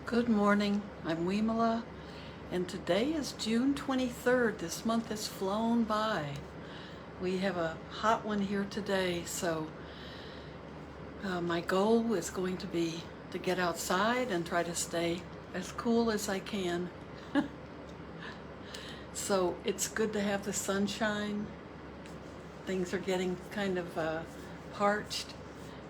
Good morning, I'm Vimala, and today is June 23rd. This month has flown by. We have a hot one here today, so my goal is going to be to get outside and try to stay as cool as I can. So it's good to have the sunshine. Things are getting kind of parched,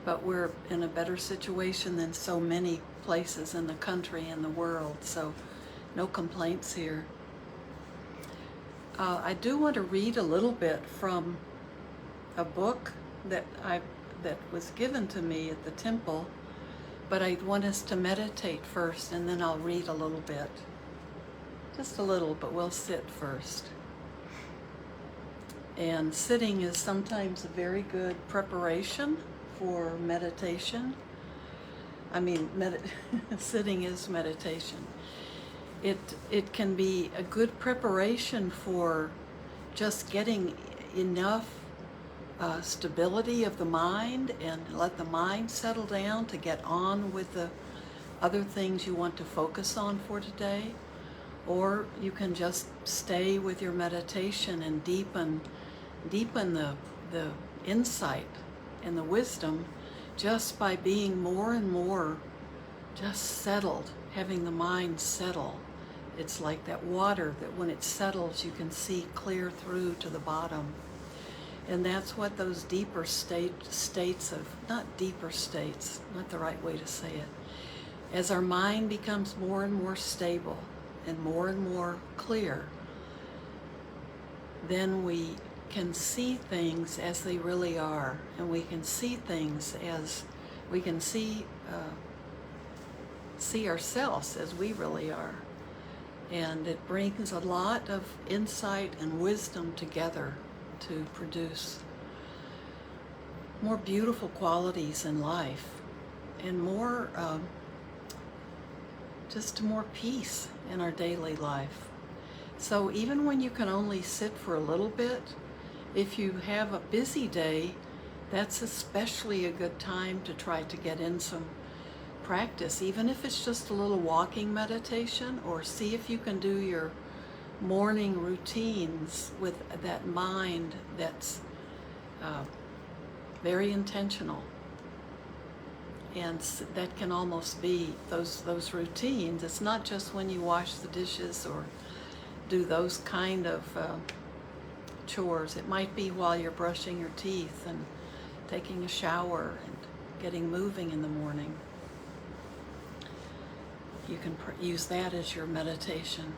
but we're in a better situation than so many places in the country and the world, so no complaints here. I do want to read a little bit from a book that was given to me at the temple, but I want us to meditate first, and then I'll read a little bit. Just a little, but we'll sit first. And sitting is sometimes a very good preparation for meditation. Sitting is meditation. It can be a good preparation for just getting enough stability of the mind and let the mind settle down to get on with the other things you want to focus on for today. Or you can just stay with your meditation and deepen the insight and the wisdom just by being more and more just settled, having the mind settle. It's like that water that when it settles you can see clear through to the bottom. And that's what those deeper states of, not deeper states, not the right way to say it. As our mind becomes more and more stable and more clear, then we can see things as they really are, and we can see things as we can see ourselves as we really are. And it brings a lot of insight and wisdom together to produce more beautiful qualities in life and more just more peace in our daily life. So even when you can only sit for a little bit, if you have a busy day, that's especially a good time to try to get in some practice, even if it's just a little walking meditation, or see if you can do your morning routines with that mind that's very intentional. And that can almost be those routines. It's not just when you wash the dishes or do those kind of chores. It might be while you're brushing your teeth and taking a shower and getting moving in the morning. You can use that as your meditation.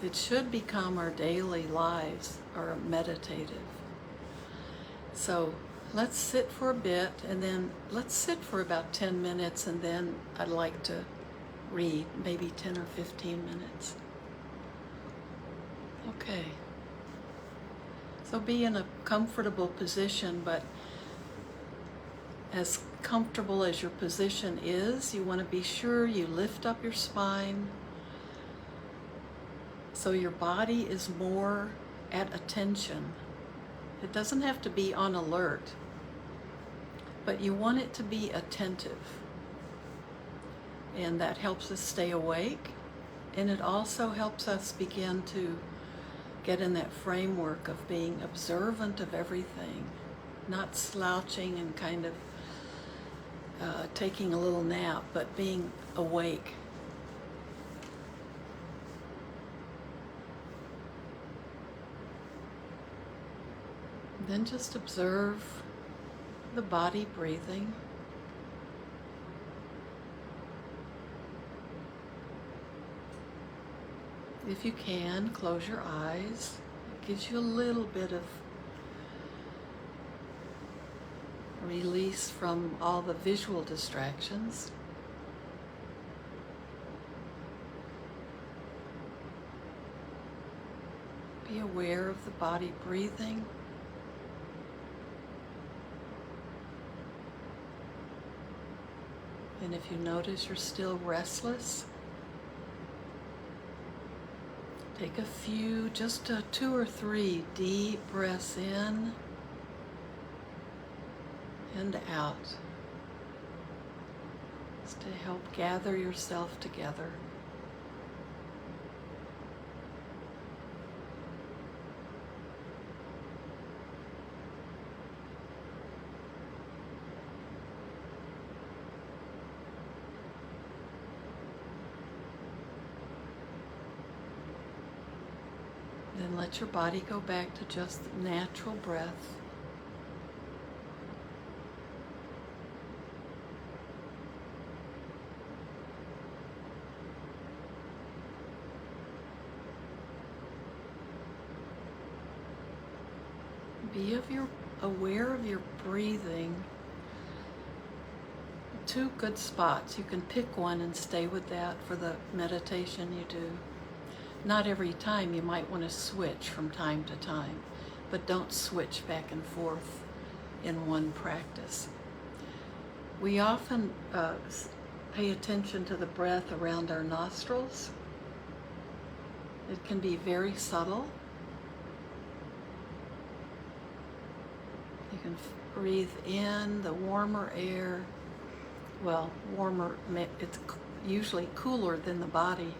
It should become our daily lives are meditative. So let's sit for a bit, and then let's sit for about 10 minutes, and then I'd like to read maybe 10 or 15 minutes. Okay. So be in a comfortable position, but as comfortable as your position is, you want to be sure you lift up your spine so your body is more at attention. It doesn't have to be on alert, but you want it to be attentive. And that helps us stay awake, and it also helps us begin to get in that framework of being observant of everything, not slouching and kind of taking a little nap, but being awake. Then just observe the body breathing. If you can, close your eyes. It gives you a little bit of release from all the visual distractions. Be aware of the body breathing. And if you notice you're still restless, take a few, just 2 or 3 deep breaths in and out. Just to help gather yourself together. Then let your body go back to just the natural breath. Be aware of your breathing. Two good spots. You can pick one and stay with that for the meditation you do. Not every time. You might want to switch from time to time, but don't switch back and forth in one practice. We often pay attention to the breath around our nostrils. It can be very subtle. You can breathe in the warmer air. Well, warmer, it's usually cooler than the body.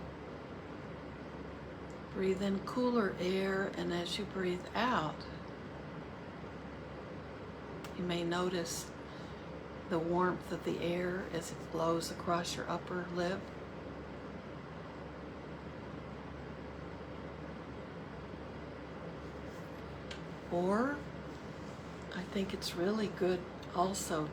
Breathe in cooler air, and as you breathe out, you may notice the warmth of the air as it blows across your upper lip. Or, I think it's really good also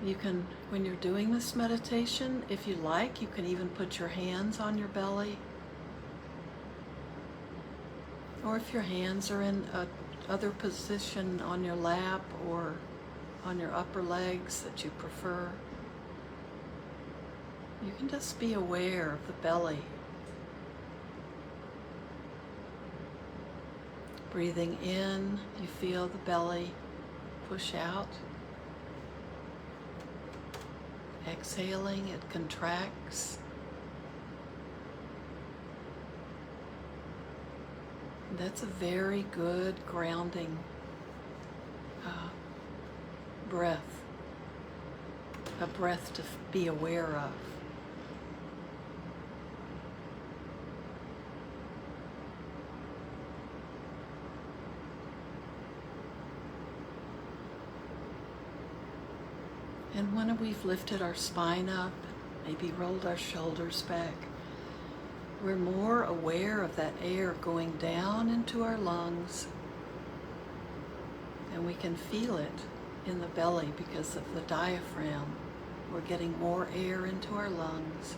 you can, when you're doing this meditation, if you like, you can even put your hands on your belly. Or if your hands are in a other position on your lap or on your upper legs that you prefer, you can just be aware of the belly. Breathing in, you feel the belly push out. Exhaling, it contracts. That's a very good grounding breath. A breath to be aware of. And when we've lifted our spine up, maybe rolled our shoulders back, we're more aware of that air going down into our lungs, and we can feel it in the belly because of the diaphragm. We're getting more air into our lungs.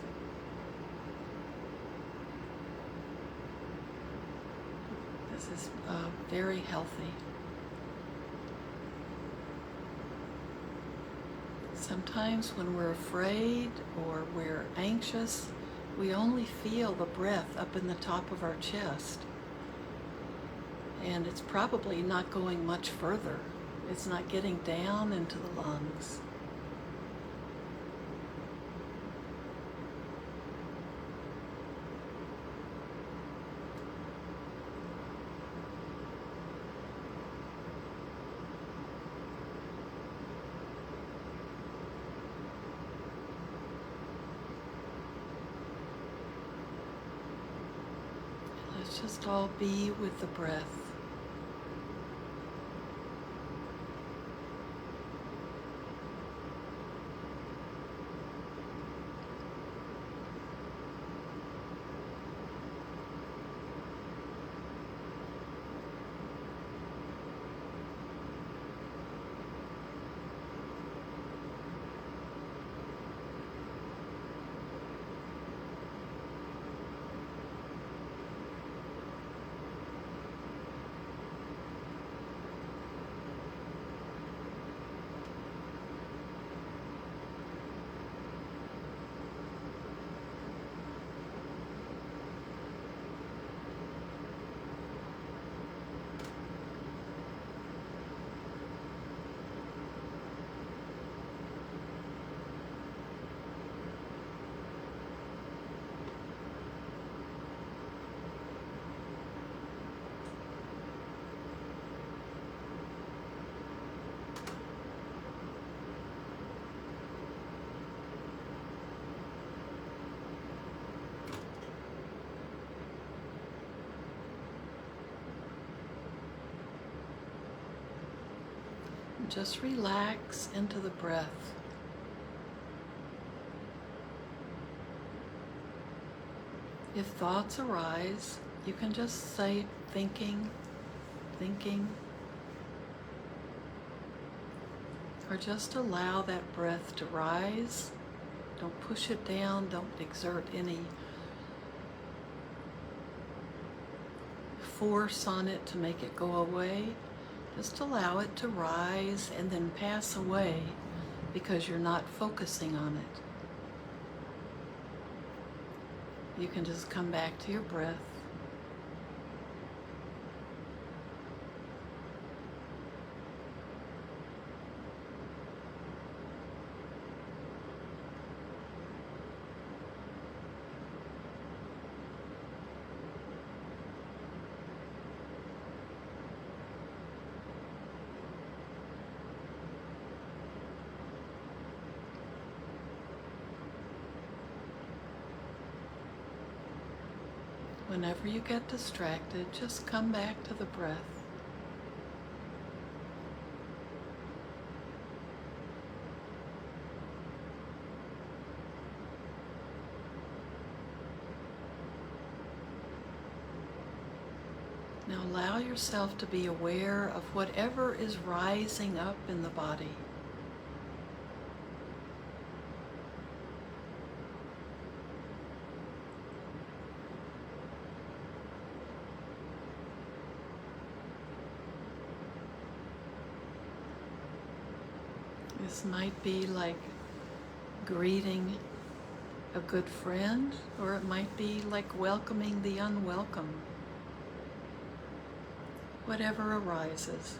This is very healthy. Sometimes when we're afraid or we're anxious, we only feel the breath up in the top of our chest. And it's probably not going much further. It's not getting down into the lungs. Let's just all be with the breath. just relax into the breath. If thoughts arise, you can just say thinking, or just allow that breath to rise. Don't push it down, don't exert any force on it to make it go away. Just allow it to rise and then pass away because you're not focusing on it. You can just come back to your breath. Whenever you get distracted, just come back to the breath. Now allow yourself to be aware of whatever is rising up in the body. This might be like greeting a good friend, or it might be like welcoming the unwelcome. Whatever arises.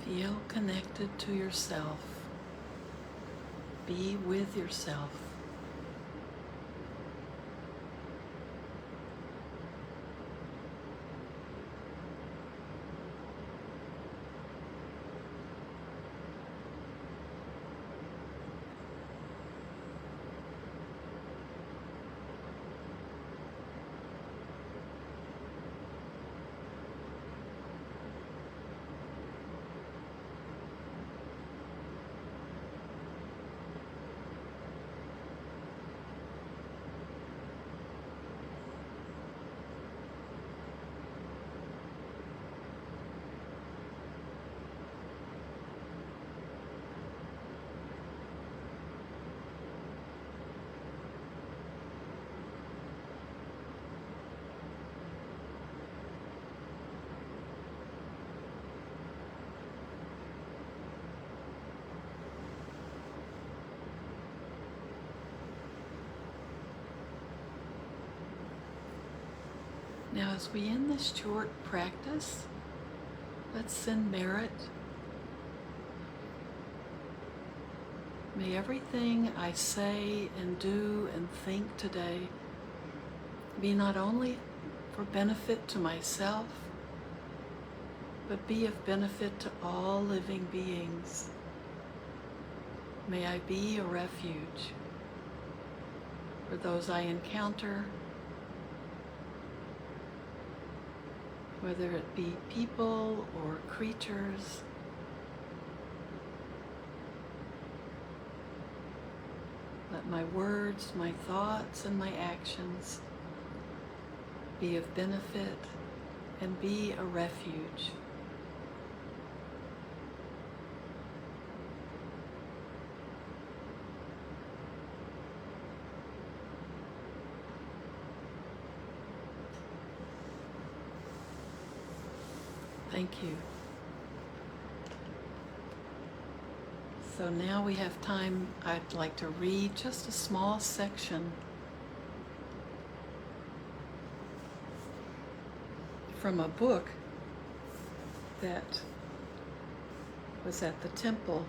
Feel connected to yourself. Be with yourself. Now, as we end this short practice, let's send merit. May everything I say and do and think today be not only for benefit to myself, but be of benefit to all living beings. May I be a refuge for those I encounter, whether it be people or creatures. let my words, my thoughts, and my actions be of benefit and be a refuge. Thank you. So now we have time. I'd like to read just a small section from a book that was at the temple,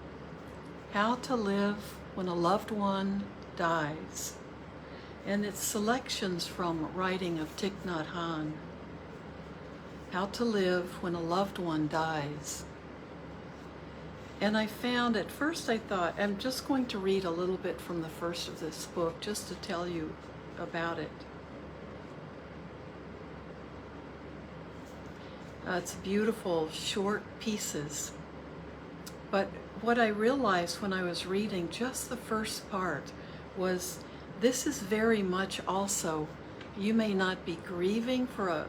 How to Live When a Loved One Dies. And it's selections from writing of Thich Nhat Hanh. How to Live When a Loved One Dies. And I found, at first I thought, I'm just going to read a little bit from the first of this book just to tell you about it. It's beautiful, short pieces. But what I realized when I was reading just the first part was this is very much also, you may not be grieving for a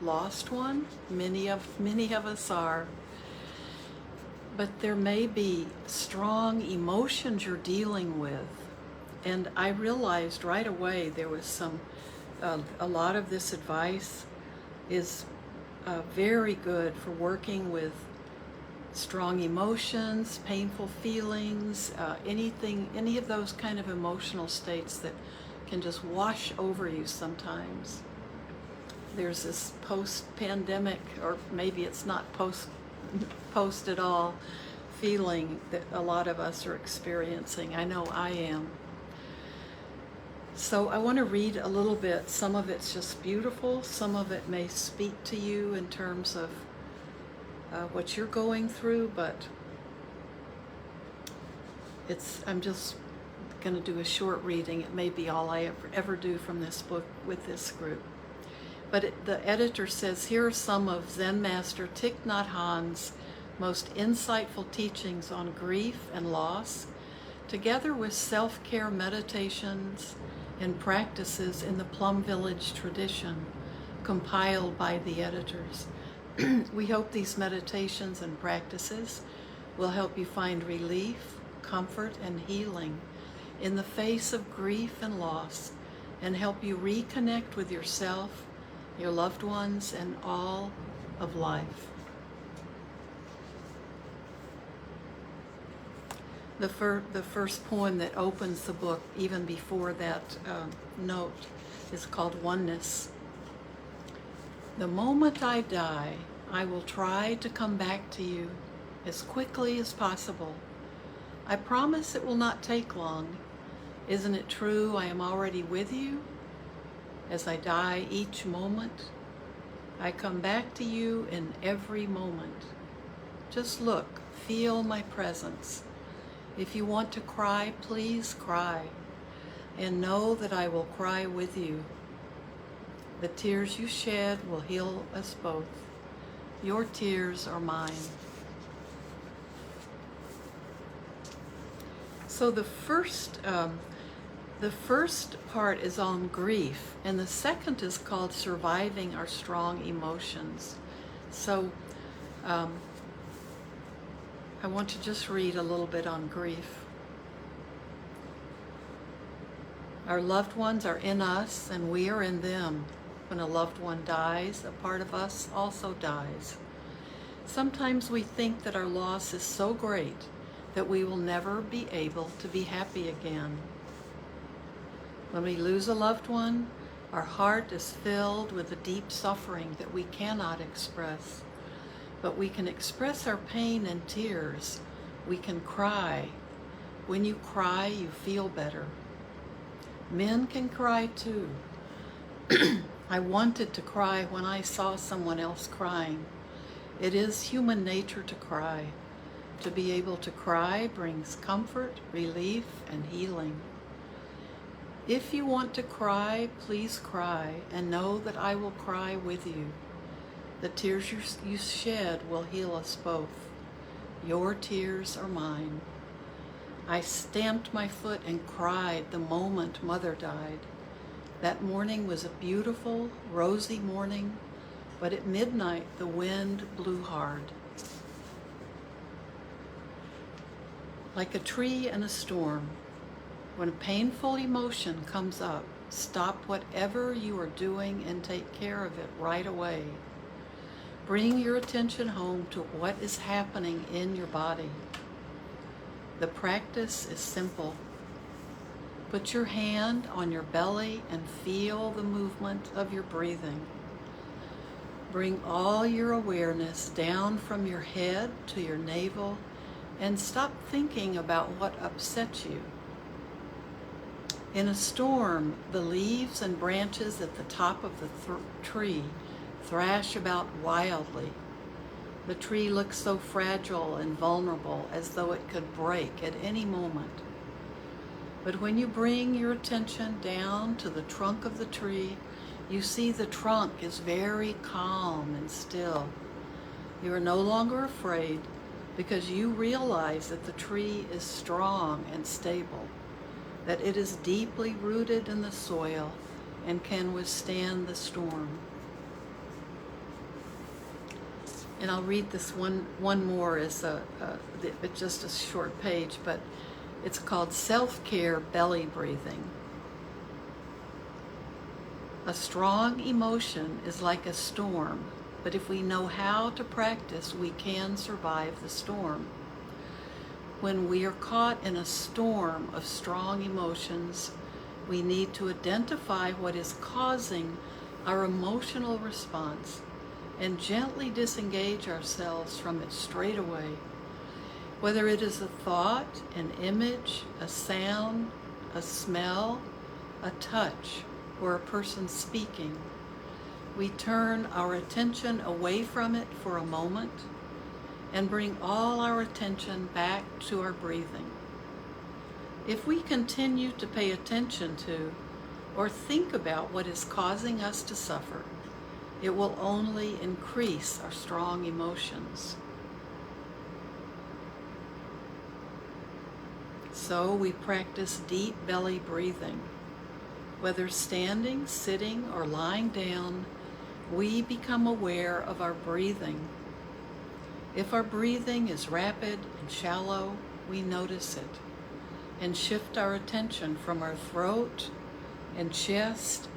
lost one. Many of us are. But there may be strong emotions you're dealing with. And I realized right away there was a lot of this advice is very good for working with strong emotions, painful feelings, any of those kind of emotional states that can just wash over you sometimes. There's this post-pandemic, or maybe it's not post at all, feeling that a lot of us are experiencing. I know I am. So I want to read a little bit. Some of it's just beautiful. Some of it may speak to you in terms of what you're going through, but I'm just going to do a short reading. It may be all I ever do from this book with this group. But the editor says, here are some of Zen Master Thich Nhat Hanh's most insightful teachings on grief and loss, together with self-care meditations and practices in the Plum Village tradition, compiled by the editors. We hope these meditations and practices will help you find relief, comfort, and healing in the face of grief and loss, and help you reconnect with yourself, your loved ones, and all of life. The first poem that opens the book, even before that note, is called Oneness. The moment I die, I will try to come back to you as quickly as possible. I promise it will not take long. Isn't it true I am already with you? As I die each moment, I come back to you in every moment. Just look, feel my presence. If you want to cry, please cry, and know that I will cry with you. The tears you shed will heal us both. Your tears are mine. So the first part is on grief, and the second is called Surviving Our Strong Emotions. So I want to just read a little bit on grief. Our loved ones are in us, and we are in them. When a loved one dies, a part of us also dies. Sometimes we think that our loss is so great that we will never be able to be happy again. When we lose a loved one, our heart is filled with a deep suffering that we cannot express. But we can express our pain in tears. We can cry. When you cry, you feel better. Men can cry too. I wanted to cry when I saw someone else crying. It is human nature to cry. To be able to cry brings comfort, relief, and healing. If you want to cry, please cry, and know that I will cry with you. The tears you shed will heal us both. Your tears are mine. I stamped my foot and cried the moment Mother died. That morning was a beautiful, rosy morning, but at midnight the wind blew hard. Like a tree in a storm, when a painful emotion comes up, stop whatever you are doing and take care of it right away. Bring your attention home to what is happening in your body. The practice is simple. Put your hand on your belly and feel the movement of your breathing. Bring all your awareness down from your head to your navel and stop thinking about what upsets you. In a storm, the leaves and branches at the top of the tree thrash about wildly. The tree looks so fragile and vulnerable, as though it could break at any moment. But when you bring your attention down to the trunk of the tree, you see the trunk is very calm and still. You are no longer afraid because you realize that the tree is strong and stable, that it is deeply rooted in the soil and can withstand the storm. And I'll read this one more as it's just a short page, but it's called Self-Care Belly Breathing. A strong emotion is like a storm, but if we know how to practice, we can survive the storm. When we are caught in a storm of strong emotions, we need to identify what is causing our emotional response and gently disengage ourselves from it straight away. Whether it is a thought, an image, a sound, a smell, a touch, or a person speaking, we turn our attention away from it for a moment and bring all our attention back to our breathing. If we continue to pay attention to or think about what is causing us to suffer, it will only increase our strong emotions. So we practice deep belly breathing. Whether standing, sitting, or lying down, we become aware of our breathing. If our breathing is rapid and shallow, we notice it and shift our attention from our throat and chest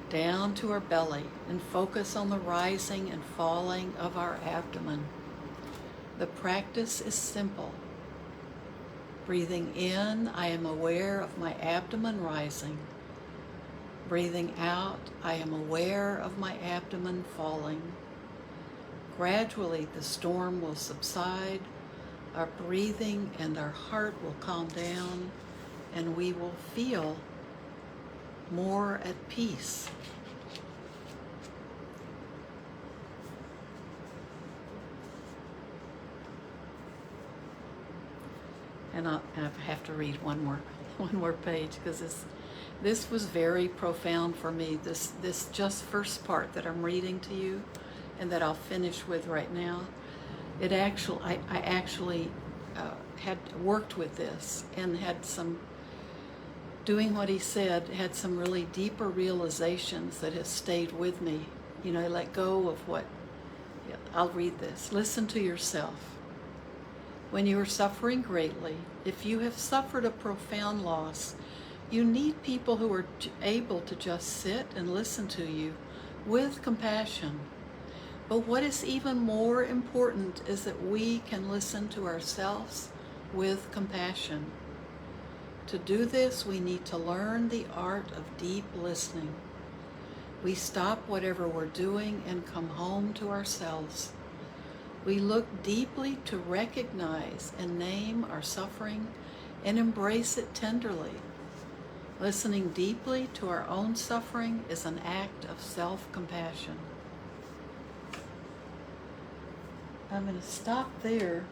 down to our belly and focus on the rising and falling of our abdomen. The practice is simple. Breathing in, I am aware of my abdomen rising. Breathing out, I am aware of my abdomen falling. Gradually, the storm will subside, our breathing and our heart will calm down, and we will feel more at peace. And I have to read one more page because this was very profound for me. This just first part that I'm reading to you, and that I'll finish with right now. I actually had worked with this and had some, doing what he said, had some really deeper realizations that have stayed with me. You know, I let go of what. I'll read this. Listen to yourself. When you are suffering greatly, if you have suffered a profound loss, you need people who are able to just sit and listen to you with compassion. But what is even more important is that we can listen to ourselves with compassion. To do this, we need to learn the art of deep listening. We stop whatever we're doing and come home to ourselves. We look deeply to recognize and name our suffering and embrace it tenderly. Listening deeply to our own suffering is an act of self-compassion. I'm going to stop there.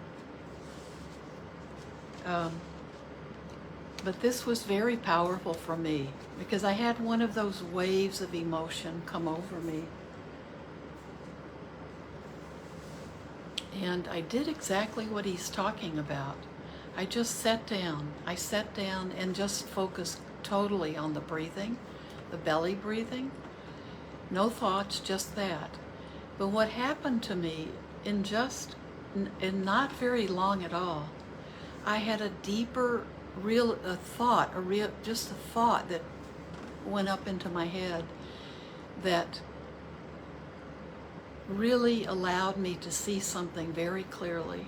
But this was very powerful for me because I had one of those waves of emotion come over me. And I did exactly what he's talking about. I just sat down. I sat down and just focused totally on the breathing, the belly breathing. No thoughts, just that. But what happened to me in not very long at all, I had a deeper, just a thought that went up into my head that really allowed me to see something very clearly.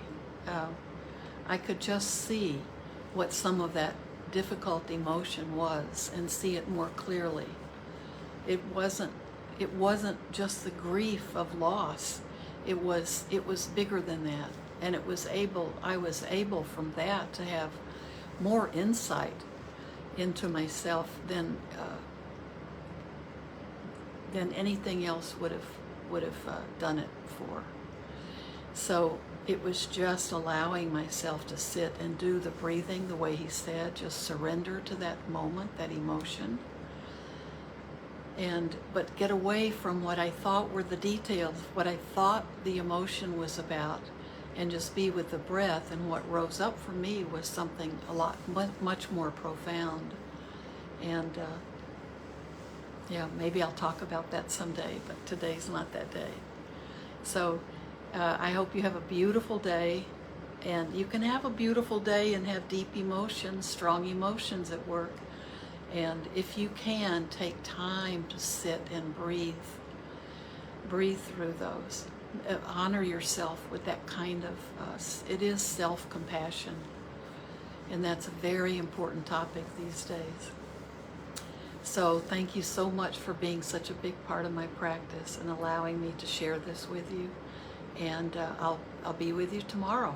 I could just see what some of that difficult emotion was and see it more clearly. It wasn't just the grief of loss. It was bigger than that, and I was able from that to have more insight into myself than anything else would have done it for. So it was just allowing myself to sit and do the breathing the way he said, just surrender to that moment, that emotion, but get away from what I thought were the details, what I thought the emotion was about, and just be with the breath. And what rose up for me was something much more profound. And maybe I'll talk about that someday, but today's not that day. So I hope you have a beautiful day, and you can have a beautiful day and have deep emotions, strong emotions at work. And if you can, take time to sit and breathe through those. Honor yourself with that kind of, it is self-compassion. And that's a very important topic these days. So thank you so much for being such a big part of my practice and allowing me to share this with you. And I'll be with you tomorrow.